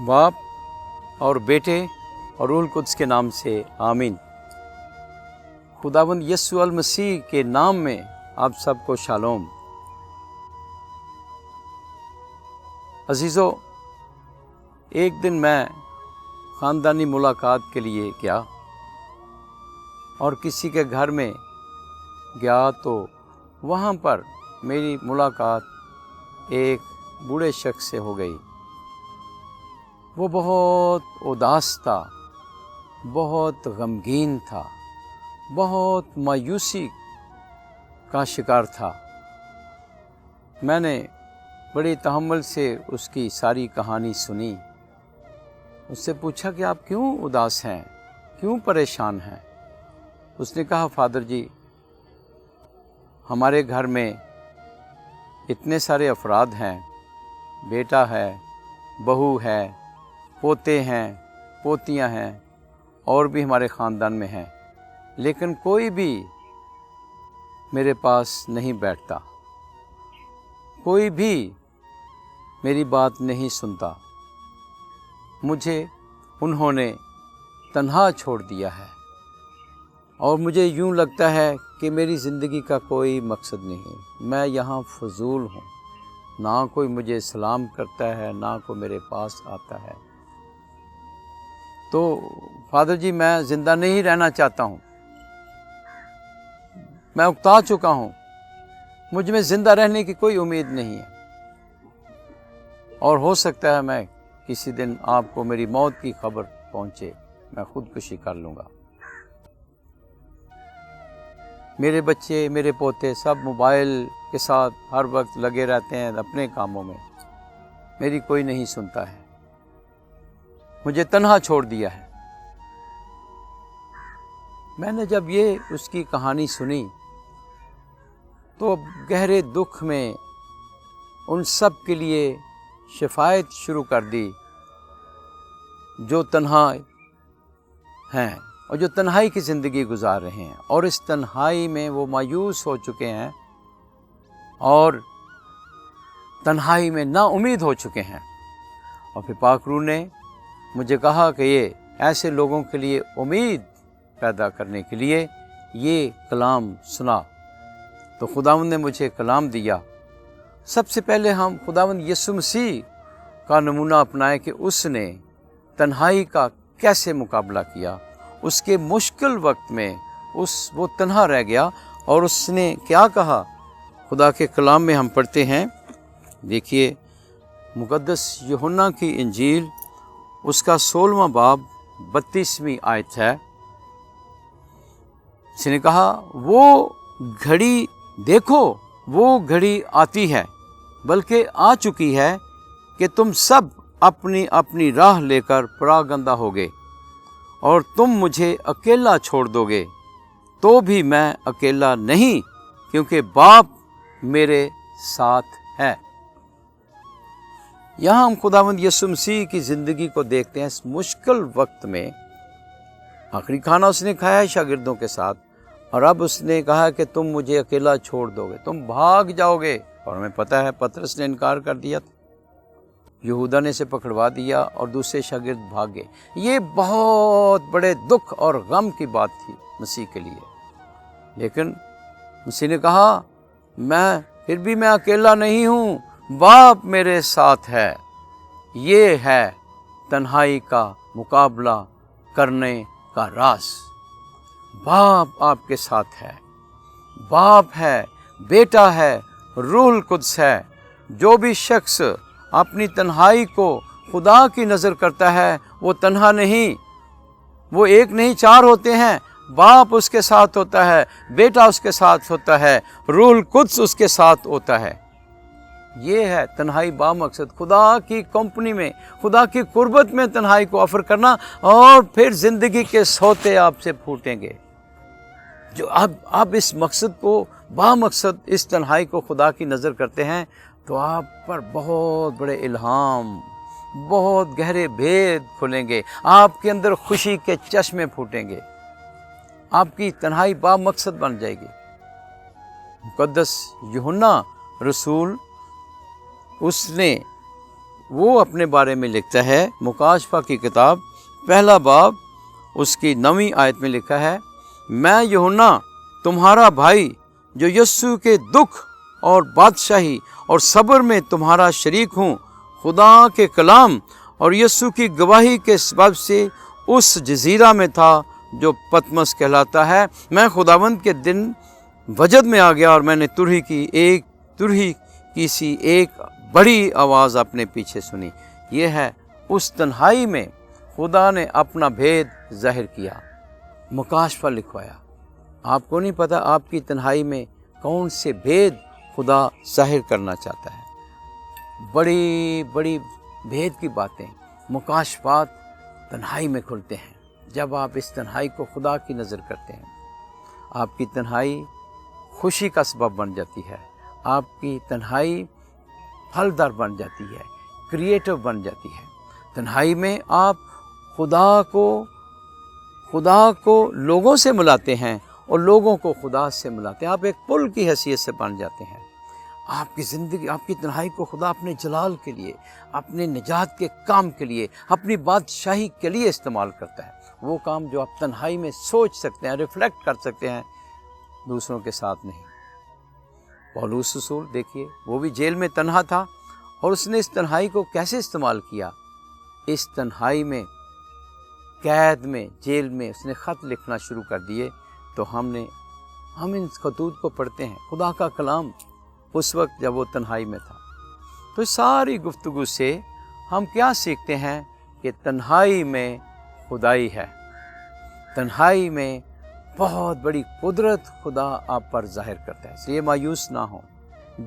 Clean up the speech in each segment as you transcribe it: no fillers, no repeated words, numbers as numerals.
बाप और बेटे और रूह कुद्स के नाम से आमीन। खुदावंद यीशु अल मसीह के नाम में आप सबको शालोम। अजीज़ों, एक दिन मैं ख़ानदानी मुलाकात के लिए गया और किसी के घर में गया तो वहाँ पर मेरी मुलाकात एक बूढ़े शख्स से हो गई। वो बहुत उदास था, बहुत गमगीन था, बहुत मायूसी का शिकार था। मैंने बड़ी तहम्मुल से उसकी सारी कहानी सुनी। उससे पूछा कि आप क्यों उदास हैं, क्यों परेशान हैं? उसने कहा, फादर जी, हमारे घर में इतने सारे अफराद हैं, बेटा है, बहू है, पोते हैं, पोतियां हैं और भी हमारे ख़ानदान में हैं, लेकिन कोई भी मेरे पास नहीं बैठता, कोई भी मेरी बात नहीं सुनता। मुझे उन्होंने तन्हा छोड़ दिया है और मुझे यूँ लगता है कि मेरी ज़िंदगी का कोई मकसद नहीं। मैं यहाँ फजूल हूँ, ना कोई मुझे सलाम करता है, ना कोई मेरे पास आता है। तो फादर जी, मैं ज़िंदा नहीं रहना चाहता हूँ, मैं उकता चुका हूँ, मुझ में ज़िंदा रहने की कोई उम्मीद नहीं है और हो सकता है मैं किसी दिन आपको मेरी मौत की खबर पहुँचे, मैं खुदकुशी कर लूँगा। मेरे बच्चे, मेरे पोते सब मोबाइल के साथ हर वक्त लगे रहते हैं अपने कामों में, मेरी कोई नहीं सुनता है, मुझे तन्हा छोड़ दिया है। मैंने जब ये उसकी कहानी सुनी तो गहरे दुख में उन सब के लिए शिफायत शुरू कर दी जो तन्हा हैं और जो तन्हाई की ज़िंदगी गुजार रहे हैं और इस तन्हाई में वो मायूस हो चुके हैं और तन्हाई में नाउम्मीद हो चुके हैं। और फिर पाक रूह ने मुझे कहा कि ये ऐसे लोगों के लिए उम्मीद पैदा करने के लिए ये कलाम सुना। तो खुदावंद ने मुझे कलाम दिया। सबसे पहले हम खुदावंद यीशु मसीह का नमूना अपनाए कि उसने तन्हाई का कैसे मुकाबला किया। उसके मुश्किल वक्त में वो तन्हा रह गया और उसने क्या कहा। खुदा के कलाम में हम पढ़ते हैं, देखिए मुक़द्दस यूहन्ना की इंजील उसका 16वां बाब 32वीं आयत है। उसने कहा, वो घड़ी देखो, वो घड़ी आती है, बल्कि आ चुकी है कि तुम सब अपनी अपनी राह लेकर परागंदा होगे और तुम मुझे अकेला छोड़ दोगे, तो भी मैं अकेला नहीं, क्योंकि बाप मेरे साथ है। यहाँ हम खुदावंद यीशु मसीह की ज़िंदगी को देखते हैं। इस मुश्किल वक्त में आखिरी खाना उसने खाया है शागिर्दों के साथ और अब उसने कहा कि तुम मुझे अकेला छोड़ दोगे, तुम भाग जाओगे। और हमें पता है पतरस ने इनकार कर दिया था, यहूदा ने इसे पकड़वा दिया और दूसरे शागिर्द भाग गए। ये बहुत बड़े दुख और गम की बात थी मसीह के लिए, लेकिन मसीह ने कहा, फिर भी मैं अकेला नहीं हूँ, बाप मेरे साथ है। ये है तन्हाई का मुकाबला करने का राज। बाप आपके साथ है, बाप है, बेटा है, रूह कुद्स है। जो भी शख्स अपनी तन्हाई को खुदा की नज़र करता है वो तन्हा नहीं, वो एक नहीं चार होते हैं। बाप उसके साथ होता है, बेटा उसके साथ होता है, रूह कुद्स उसके साथ होता है। ये है तन्हाई बा मकसद, खुदा की कंपनी में, खुदा की कुर्बत में तन्हाई को ऑफर करना और फिर ज़िंदगी के सोते आपसे फूटेंगे। जो आप इस मकसद को बा मकसद इस तन्हाई को खुदा की नज़र करते हैं तो आप पर बहुत बड़े इल्हाम, बहुत गहरे भेद खुलेंगे, आपके अंदर खुशी के चश्मे फूटेंगे, आपकी तन्हाई बा मकसद बन जाएगी। मुक़द्दस यूहन्ना रसूल उसने وہ اپنے بارے میں لکھتا ہے، مکاشفہ کی کتاب پہلا باب اس کی 9ویں آیت میں لکھا ہے، میں یوحنا تمہارا بھائی جو یسوع کے دکھ اور بادشاہی اور صبر میں تمہارا شریک ہوں، خدا کے کلام اور یسوع کی گواہی کے سبب سے اس جزیرہ میں تھا جو پتمس کہلاتا ہے۔ میں خداوند کے دن وجد میں آ گیا اور میں نے ترہی کی سی ایک بڑی آواز اپنے پیچھے سنی۔ یہ ہے اس تنہائی میں خدا نے اپنا بھید ظاہر کیا، مکاشفہ لکھوایا۔ آپ کو نہیں پتہ آپ کی تنہائی میں کون سے بھید خدا ظاہر کرنا چاہتا ہے۔ بڑی بڑی بھید کی باتیں، مکاشفات تنہائی میں کھلتے ہیں۔ جب آپ اس تنہائی کو خدا کی نظر کرتے ہیں، آپ کی تنہائی خوشی کا سبب بن جاتی ہے، آپ کی تنہائی پھلدار بن جاتی ہے، کریٹو بن جاتی ہے۔ تنہائی میں آپ خدا کو لوگوں سے ملاتے ہیں اور لوگوں کو خدا سے ملاتے ہیں۔ آپ ایک پل کی حیثیت سے بن جاتے ہیں۔ آپ کی زندگی، آپ کی تنہائی کو خدا اپنے جلال کے لیے، اپنے نجات کے کام کے لیے، اپنی بادشاہی کے لیے استعمال کرتا ہے۔ وہ کام جو آپ تنہائی میں سوچ سکتے ہیں، ریفلیکٹ کر سکتے ہیں، دوسروں کے ساتھ نہیں۔ پولس رسول دیکھیے، وہ بھی جیل میں تنہا تھا اور اس نے اس تنہائی کو کیسے استعمال کیا۔ اس تنہائی میں، قید میں، جیل میں اس نے خط لکھنا شروع کر دیے۔ تو ہم ان خطوط کو پڑھتے ہیں، خدا کا کلام، اس وقت جب وہ تنہائی میں تھا۔ تو ساری گفتگو سے ہم کیا سیکھتے ہیں کہ تنہائی میں خدائی ہے، تنہائی میں بہت بڑی قدرت خدا آپ پر ظاہر کرتا ہے۔ اس لیے مایوس نہ ہوں،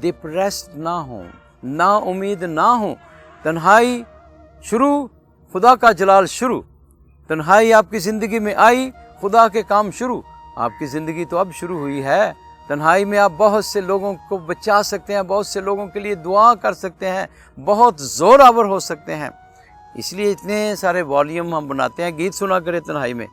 ڈپریسڈ نہ ہوں، نا امید نہ ہوں۔ تنہائی شروع، خدا کا جلال شروع۔ تنہائی آپ کی زندگی میں آئی، خدا کے کام شروع۔ آپ کی زندگی تو اب شروع ہوئی ہے۔ تنہائی میں آپ بہت سے لوگوں کو بچا سکتے ہیں، بہت سے لوگوں کے لیے دعا کر سکتے ہیں، بہت زور آور ہو سکتے ہیں۔ اس لیے اتنے سارے والیوم ہم بناتے ہیں، گیت سنا کریں تنہائی میں،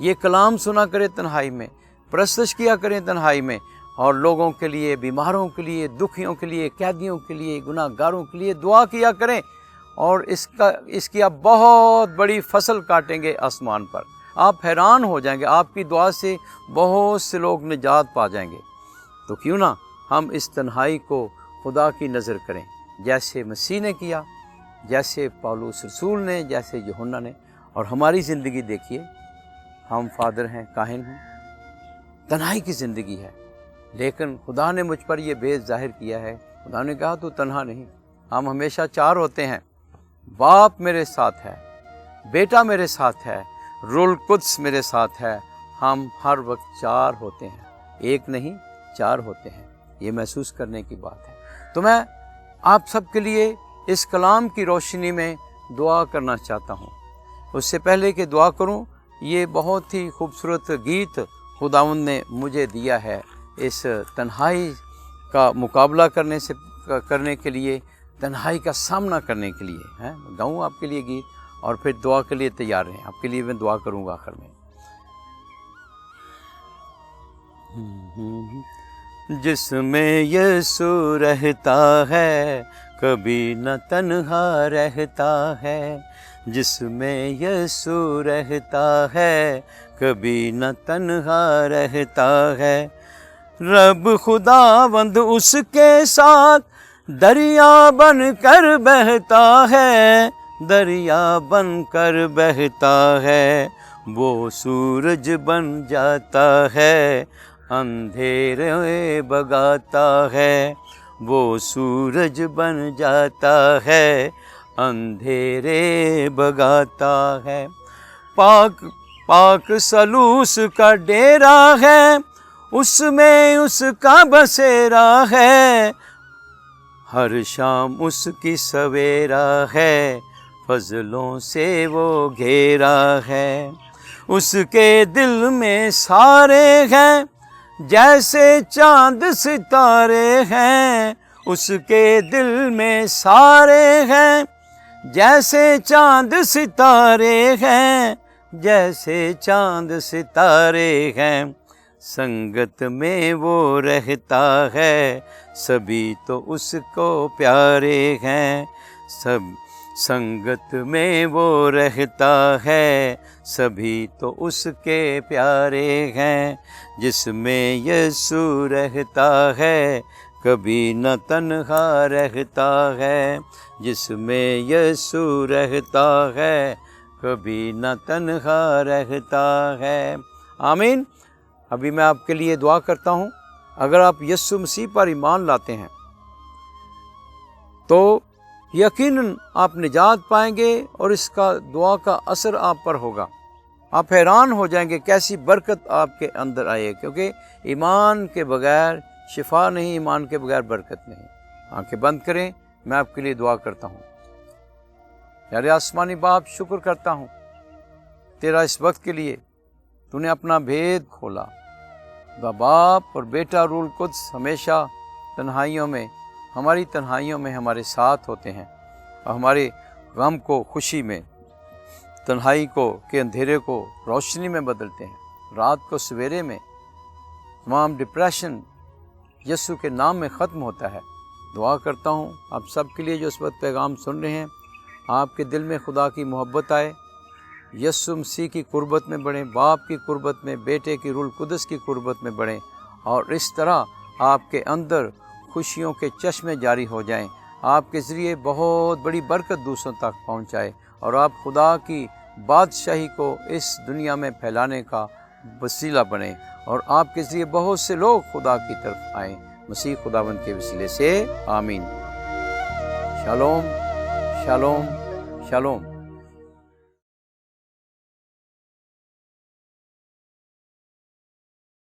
یہ کلام سنا کریں تنہائی میں، پرستش کیا کریں تنہائی میں، اور لوگوں کے لیے، بیماروں کے لیے، دکھیوں کے لیے، قیدیوں کے لیے، گناہ گاروں کے لیے دعا کیا کریں، اور اس کی آپ بہت بڑی فصل کاٹیں گے آسمان پر۔ آپ حیران ہو جائیں گے، آپ کی دعا سے بہت سے لوگ نجات پا جائیں گے۔ تو کیوں نہ ہم اس تنہائی کو خدا کی نظر کریں، جیسے مسیح نے کیا، جیسے پولس رسول نے، جیسے یوحنا نے۔ اور ہماری زندگی دیکھیے، ہم فادر ہیں، کاہن ہیں، تنہائی کی زندگی ہے، لیکن خدا نے مجھ پر یہ بھید ظاہر کیا ہے۔ خدا نے کہا تو تنہا نہیں، ہم ہمیشہ 4 ہوتے ہیں۔ باپ میرے ساتھ ہے، بیٹا میرے ساتھ ہے، روح القدس میرے ساتھ ہے۔ ہم ہر وقت 4 ہوتے ہیں، ایک نہیں 4 ہوتے ہیں۔ یہ محسوس کرنے کی بات ہے۔ تو میں آپ سب کے لیے اس کلام کی روشنی میں دعا کرنا چاہتا ہوں۔ اس سے پہلے کہ دعا کروں، یہ بہت ہی خوبصورت گیت خداوند نے مجھے دیا ہے اس تنہائی کا مقابلہ کرنے کے لیے، تنہائی کا سامنا کرنے کے لیے۔ گاؤں آپ کے لیے گیت، اور پھر دعا کے لیے تیار رہیں۔ آپ کے لیے میں دعا کروں گا آخر میں۔ جس میں یسوع رہتا ہے کبھی نہ تنہا رہتا ہے، جس میں یسوع رہتا ہے کبھی نہ تنہا رہتا ہے۔ رب خداوند اس کے ساتھ دریا بن کر بہتا ہے، دریا بن کر بہتا ہے۔ وہ سورج بن جاتا ہے، اندھیرے بگاتا ہے۔ وہ سورج بن جاتا ہے، اندھیرے بگاتا ہے۔ پاک سلوس کا ڈیرا ہے، اس میں اس کا بسیرا ہے۔ ہر شام اس کی سویرا ہے، فضلوں سے وہ گھیرا ہے۔ اس کے دل میں سارے ہیں جیسے چاند ستارے ہیں، اس کے دل میں سارے ہیں جیسے چاند ستارے ہیں، جیسے چاند ستارے ہیں۔ سنگت میں وہ رہتا ہے، سبھی تو اس کو پیارے ہیں، سب संगत में वो रहता है, सभी तो उसके प्यारे हैं। जिसमें यीशु रहता है, कभी न तन्हा रहता है। जिसमें यीशु रहता है, कभी न तन्हा रहता है। आमीन। अभी मैं आपके लिए दुआ करता हूँ। अगर आप यीशु मसीह पर ईमान लाते हैं तो यकीनन आप निजात पाएंगे और इसका दुआ का असर आप पर होगा। आप हैरान हो जाएंगे कैसी बरकत आपके अंदर आए, क्योंकि ईमान के बगैर शिफा नहीं, ईमान के बगैर बरकत नहीं। आंखें बंद करें, मैं आपके लिए दुआ करता हूँ। यारे आसमानी बाप, शुक्र करता हूँ तेरा इस वक्त के लिए, तूने अपना भेद खोला। बाप और बेटा रूल कुद्स हमेशा तन्हाइयों में, हमारी तन्हाइयों में हमारे साथ होते हैं और हमारे गम को खुशी में, तन्हाई को के अंधेरे को रोशनी में बदलते हैं, रात को सवेरे में। तमाम डिप्रेशन यीशु के नाम में ख़त्म होता है। दुआ करता हूँ आप सब के लिए जो इस वक्त पैगाम सुन रहे हैं, आपके दिल में खुदा की मोहब्बत आए, यीशु मसीह की कुर्बत में बढ़ें, बाप की कुर्बत में, बेटे की रूल कुदस की कुर्बत में बढ़ें और इस तरह आपके अंदर खुशियों के चश्मे जारी हो जाएं। आपके ज़रिए बहुत बड़ी बरकत दूसरों तक पहुंचाए और आप खुदा की बादशाही को इस दुनिया में फैलाने का वसीला बने और आपके ज़रिए बहुत से लोग खुदा की तरफ आएँ। मसीह खुदावंद के वसीले से आमीन। Shalom shalom shalom.